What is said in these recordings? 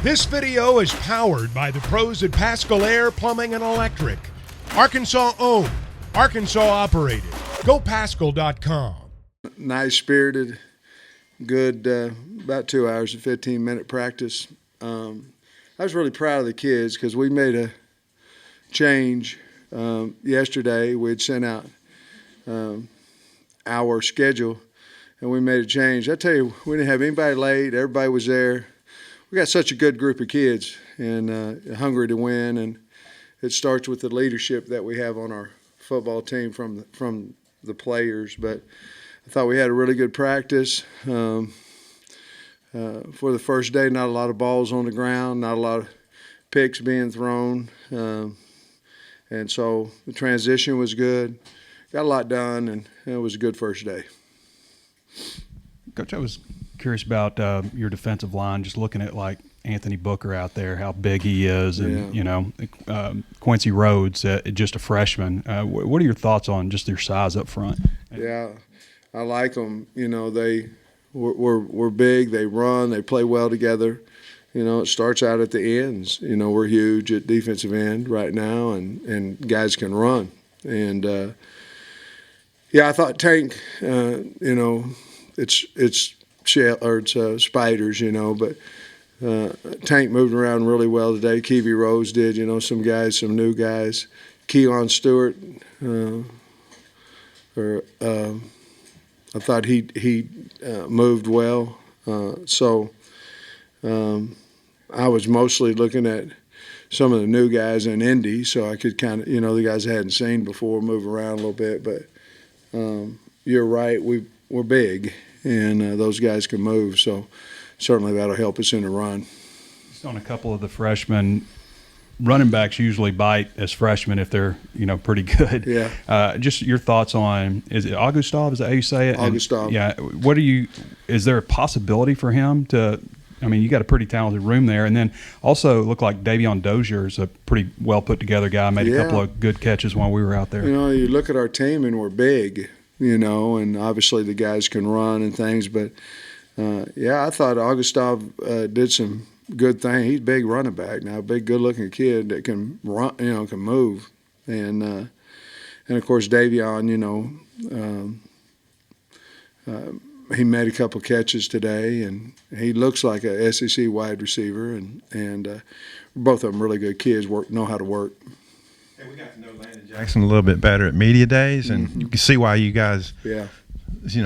This video is powered by the pros at Pascal Air Plumbing and Electric. Arkansas owned, Arkansas operated. GoPascal.com. Nice spirited, good, about 2 hours and 15-minute practice. I was really proud of the kids because we made a change yesterday. We had sent out our schedule, and we made a change. I tell you, we didn't have anybody late. Everybody was there. We got such a good group of kids and hungry to win, and it starts with the leadership that we have on our football team from the players. But I thought we had a really good practice. For the first day, not a lot of balls on the ground, not a lot of picks being thrown. And so the transition was good. Got a lot done, and it was a good first day. Coach, I was curious about your defensive line, just looking at like Anthony Booker out there, how big he is, and Quincy Rhodes, just a freshman. What are your thoughts on just their size up front? Yeah, I like them. We're big. They run. They play well together. It starts out at the ends. We're huge at defensive end right now, and guys can run. And I thought Tank. It's spiders. But Tank moved around really well today. Kiwi Rose did. Some guys, some new guys. Keon Stewart. I thought he moved well. I was mostly looking at some of the new guys in Indy, so I could kind of, the guys I hadn't seen before, move around a little bit. But you're right, we're big, and those guys can move. So certainly that'll help us in the run. Just on a couple of the freshmen, running backs usually bite as freshmen if they're, pretty good. Yeah. Just your thoughts on, is it Augustov? Is that how you say it? Augustov. Is there a possibility for him to, you got a pretty talented room there. And then also looked like Davion Dozier is a pretty well put together guy. Made a couple of good catches while we were out there. You look at our team and we're big, and obviously the guys can run and things. But, I thought Augustov did some good thing. He's a big running back now, a big, good-looking kid that can run, can move, and of course Davion, he made a couple catches today, and he looks like a SEC wide receiver, and both of them really good kids, know how to work. Hey, we got to know Landon Jackson a little bit better at media days, and you can see why you guys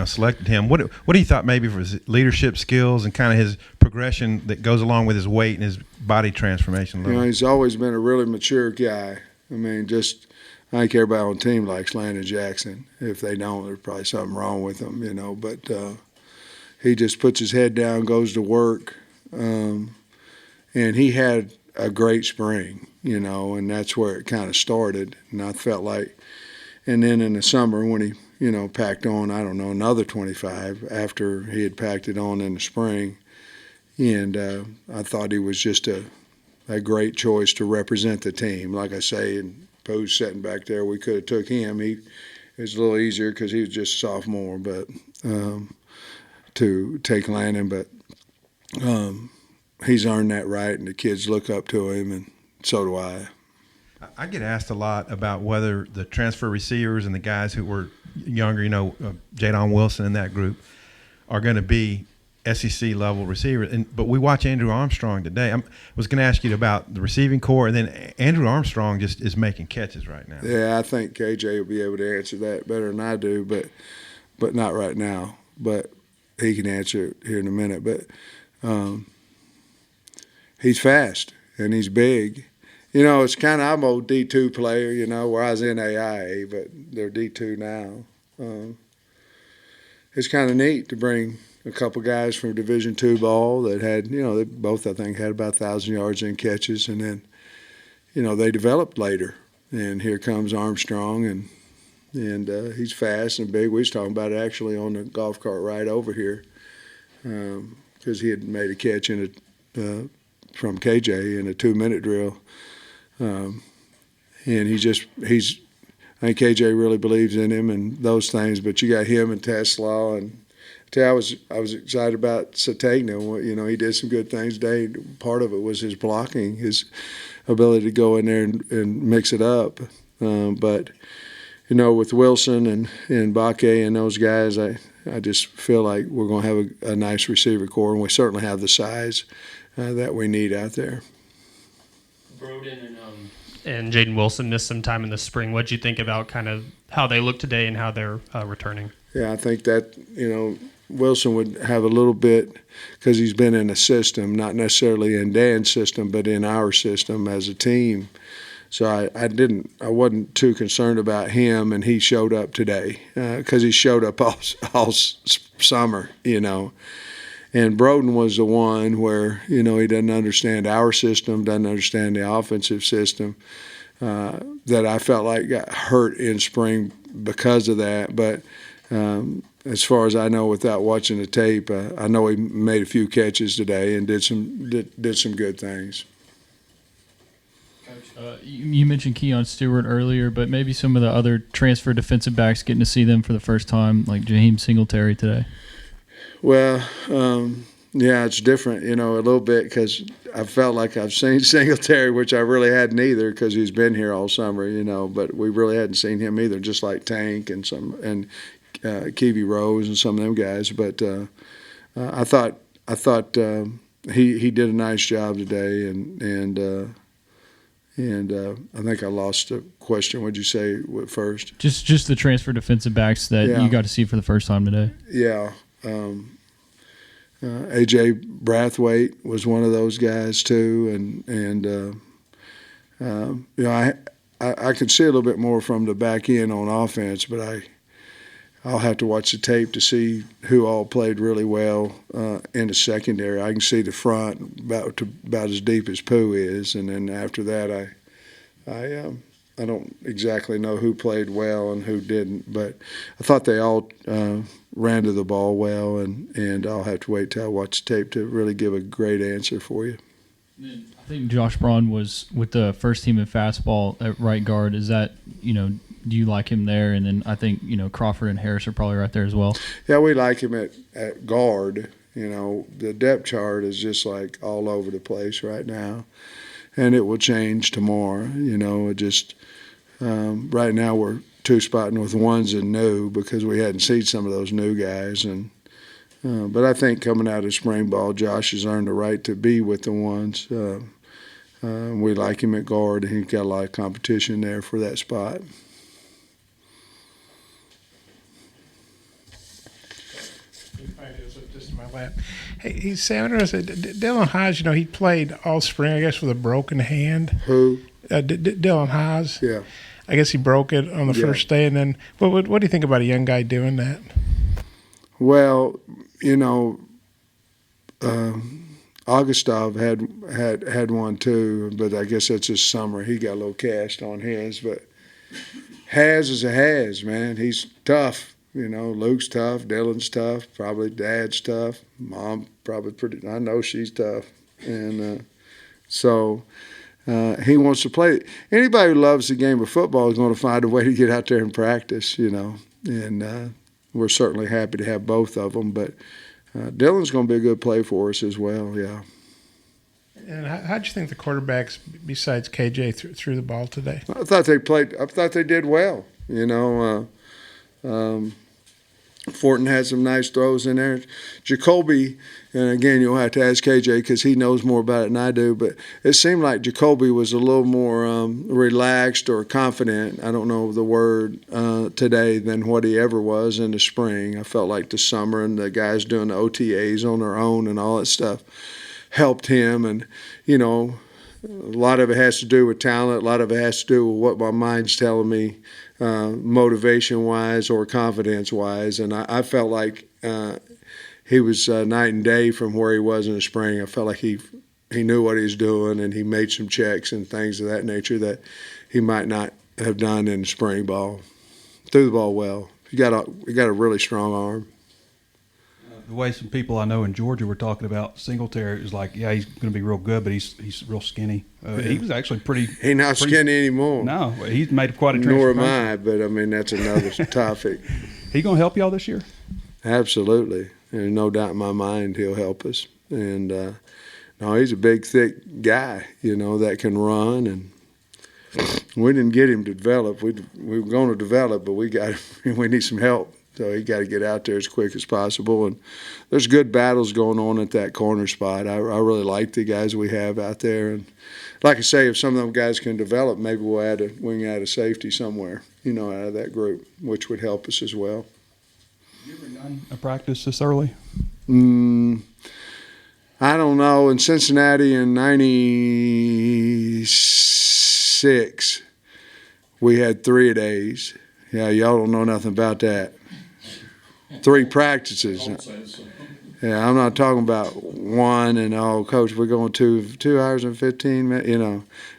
selected him. What do you thought maybe for his leadership skills and kind of his progression that goes along with his weight and his body transformation? He's always been a really mature guy. I think everybody on the team likes Landon Jackson. If they don't, there's probably something wrong with him, But he just puts his head down, goes to work, and he had a great spring, and that's where it kind of started. And I felt like, and then in the summer when he packed on, another 25 after he had packed it on in the spring. And I thought he was just a great choice to represent the team. Like I say, and Poe's sitting back there, we could have took him. It was a little easier because he was just a sophomore, but to take Landon. But he's earned that right, and the kids look up to him, and so do I. I get asked a lot about whether the transfer receivers and the guys who were younger, Jadon Wilson and that group, are going to be SEC level receivers. But we watch Andrew Armstrong today. I was going to ask you about the receiving core, and then Andrew Armstrong just is making catches right now. Yeah, I think KJ will be able to answer that better than I do, but not right now. But he can answer it here in a minute. But he's fast and he's big. It's kind of, I'm an old D2 player, where I was in AIA, but they're D2 now. It's kind of neat to bring a couple guys from Division II ball that had, they both, I think, had about 1,000 yards in catches, and then, they developed later. And here comes Armstrong, and he's fast and big. We was talking about it actually on the golf cart ride over here because he had made a catch from KJ in a 2-minute drill. And I think KJ really believes in him and those things, but you got him and Tesla and I was excited about Sategna. You know, he did some good things today. Part of it was his blocking, his ability to go in there and mix it up. But you know, with Wilson and Bakke and those guys, I just feel like we're going to have a nice receiver core, and we certainly have the size that we need out there. Broden and Jaden Wilson missed some time in the spring. What did you think about kind of how they look today and how they're returning? Yeah, I think that, you know, Wilson would have a little bit because he's been in a system, not necessarily in Dan's system, but in our system as a team. So I wasn't too concerned about him, and he showed up today because he showed up all summer, you know. And Broden was the one where, you know, he doesn't understand our system, doesn't understand the offensive system, that I felt like got hurt in spring because of that. But as far as I know, without watching the tape, I know he made a few catches today and did some good things. You mentioned Keon Stewart earlier, but maybe some of the other transfer defensive backs, getting to see them for the first time, like Jaheim Singletary today. Well, yeah, it's different, you know, a little bit because I felt like I've seen Singletary, which I really hadn't either because he's been here all summer, you know, but we really hadn't seen him either, just like Tank and Kiwi Rose and some of them guys. But I thought he did a nice job today, and I think I lost the question. What'd you say first? Just the transfer defensive backs that you got to see for the first time today. Yeah. AJ Brathwaite was one of those guys too, and you know, I could see a little bit more from the back end on offense, but I'll have to watch the tape to see who all played really well in the secondary. I can see the front about as deep as Pooh is, and then after that, I don't exactly know who played well and who didn't, but I thought they all ran to the ball well, and I'll have to wait till I watch the tape to really give a great answer for you. I think Josh Braun was with the first team in fastball at right guard. Is that, you know, do you like him there? And then I think, you know, Crawford and Harris are probably right there as well. Yeah, we like him at guard. You know, the depth chart is just like all over the place right now, and it will change tomorrow. You know, it just right now we're two-spotting with ones and new because we hadn't seen some of those new guys. And but I think coming out of spring ball, Josh has earned the right to be with the ones. We like him at guard, and he's got a lot of competition there for that spot. Just in my lap. Hey, Sam, Dylan Haas, you know, he played all spring, I guess, with a broken hand. Who? Dylan Haas. Yeah. I guess he broke it on the first day. And then what do you think about a young guy doing that? Well, you know, Augustov had one too, but I guess that's his summer. He got a little cast on his. But Has is a Has, man. He's tough. You know, Luke's tough, Dylan's tough, probably Dad's tough, Mom probably pretty. I know she's tough, and so he wants to play. Anybody who loves the game of football is going to find a way to get out there and practice. You know, and we're certainly happy to have both of them. But Dylan's going to be a good play for us as well. Yeah. And how'd you think the quarterbacks, besides KJ, threw the ball today? I thought they did well. You know. Fortin had some nice throws in there. Jacoby, and again, you'll have to ask KJ because he knows more about it than I do, but it seemed like Jacoby was a little more relaxed or confident, I don't know the word, today than what he ever was in the spring. I felt like the summer and the guys doing the OTAs on their own and all that stuff helped him. And, you know, a lot of it has to do with talent. A lot of it has to do with what my mind's telling me, motivation-wise or confidence-wise. And I felt like he was night and day from where he was in the spring. I felt like he knew what he was doing, and he made some checks and things of that nature that he might not have done in the spring ball. Threw the ball well. He got a really strong arm. The way some people I know in Georgia were talking about Singletary, it was like, yeah, he's going to be real good, but he's real skinny. He was actually pretty. He's not skinny anymore. No, he's made quite a transformation. transformation. Nor am I, but I mean that's another topic. He going to help y'all this year? Absolutely. There's no doubt in my mind he'll help us. And no, he's a big, thick guy, that can run. And we didn't get him to develop. We were going to develop, but we need some help. So he got to get out there as quick as possible. And there's good battles going on at that corner spot. I really like the guys we have out there. And like I say, if some of them guys can develop, maybe we can add a safety somewhere, out of that group, which would help us as well. You ever done a practice this early? I don't know. In Cincinnati in '96, we had 3 days. Yeah, y'all don't know nothing about that. 3 practices. Yeah, I'm not talking about one and, Coach, we're going 2 hours and 15 minutes,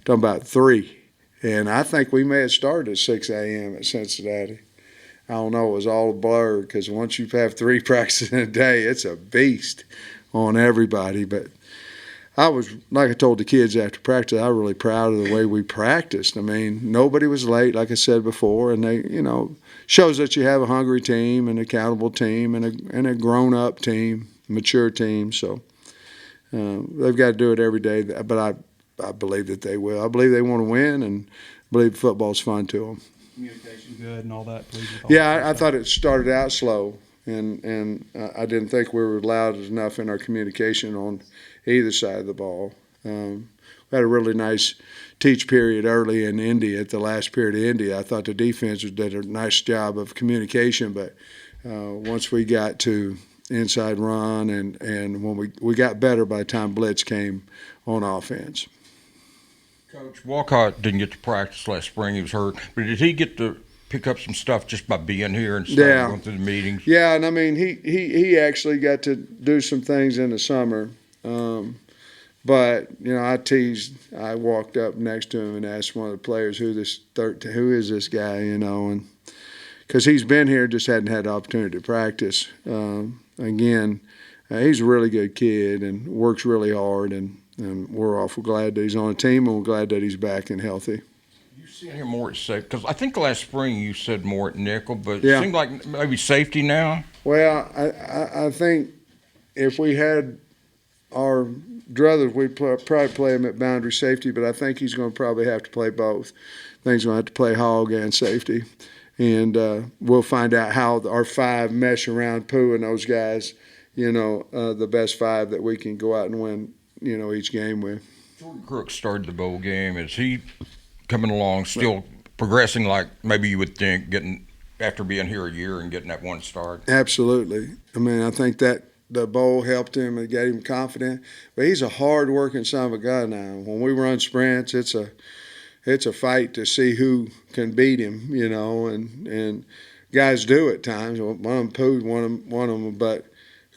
talking about 3. And I think we may have started at 6 a.m. at Cincinnati. I don't know. It was all a blur because once you have 3 practices in a day, it's a beast on everybody. But I was, like I told the kids after practice, I was really proud of the way we practiced. I mean, nobody was late, like I said before, and they, shows that you have a hungry team, an accountable team, and a grown-up team, mature team. So they've got to do it every day. But I believe that they will. I believe they want to win, and I believe football's fun to them. Communication good and all that. Yeah, I thought it started out slow, and I didn't think we were loud enough in our communication on either side of the ball. We had a really nice teach period early in Indy. At the last period of Indy, I thought the defense did a nice job of communication, but once we got to inside run and when we got better by the time blitz came on offense. Coach, Walcott didn't get to practice last spring. He was hurt. But did he get to pick up some stuff just by being here and going through the meetings? Yeah, and I mean, he actually got to do some things in the summer. But, I walked up next to him and asked one of the players who is this guy, and because he's been here, just hadn't had the opportunity to practice. Again, he's a really good kid and works really hard, and we're awful glad that he's on the team, and we're glad that he's back and healthy. You see him more at safety? Because I think last spring you said more at nickel, but yeah. It seemed like maybe safety now. Well, I think if we had our druthers, we'd probably play him at boundary safety, but I think he's going to probably have to play both. I think he's going to have to play hog and safety. And we'll find out how our 5 mesh around Pooh and those guys, the best 5 that we can go out and win, each game with. Jordan Crooks started the bowl game. Is he coming along, still progressing like maybe you would think, getting after being here a year and getting that one start? Absolutely. I mean, I think that the bowl helped him and got him confident. But he's a hard-working son of a gun now. When we run sprints, it's a fight to see who can beat him, and guys do at times. One of them pooed one of them, but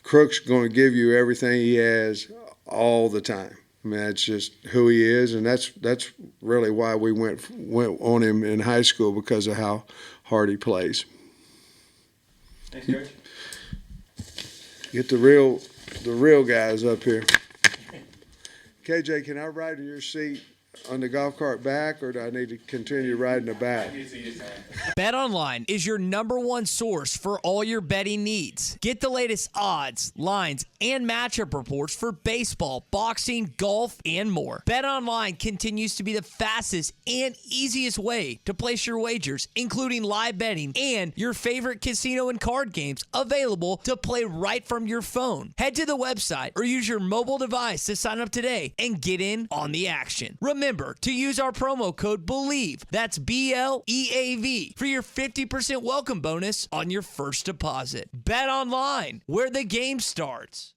Crook's going to give you everything he has all the time. I mean, that's just who he is, and that's really why we went on him in high school, because of how hard he plays. Thanks, Coach. Get the real guys up here. KJ, can I ride in your seat on the golf cart back, or do I need to continue riding the back? BetOnline is your #1 source for all your betting needs. Get the latest odds, lines, and matchup reports for baseball, boxing, golf, and more. BetOnline continues to be the fastest and easiest way to place your wagers, including live betting and your favorite casino and card games available to play right from your phone. Head to the website or use your mobile device to sign up today and get in on the action. Remember to use our promo code BELIEVE, that's BLEAV, for your 50% welcome bonus on your first deposit. Bet online, where the game starts.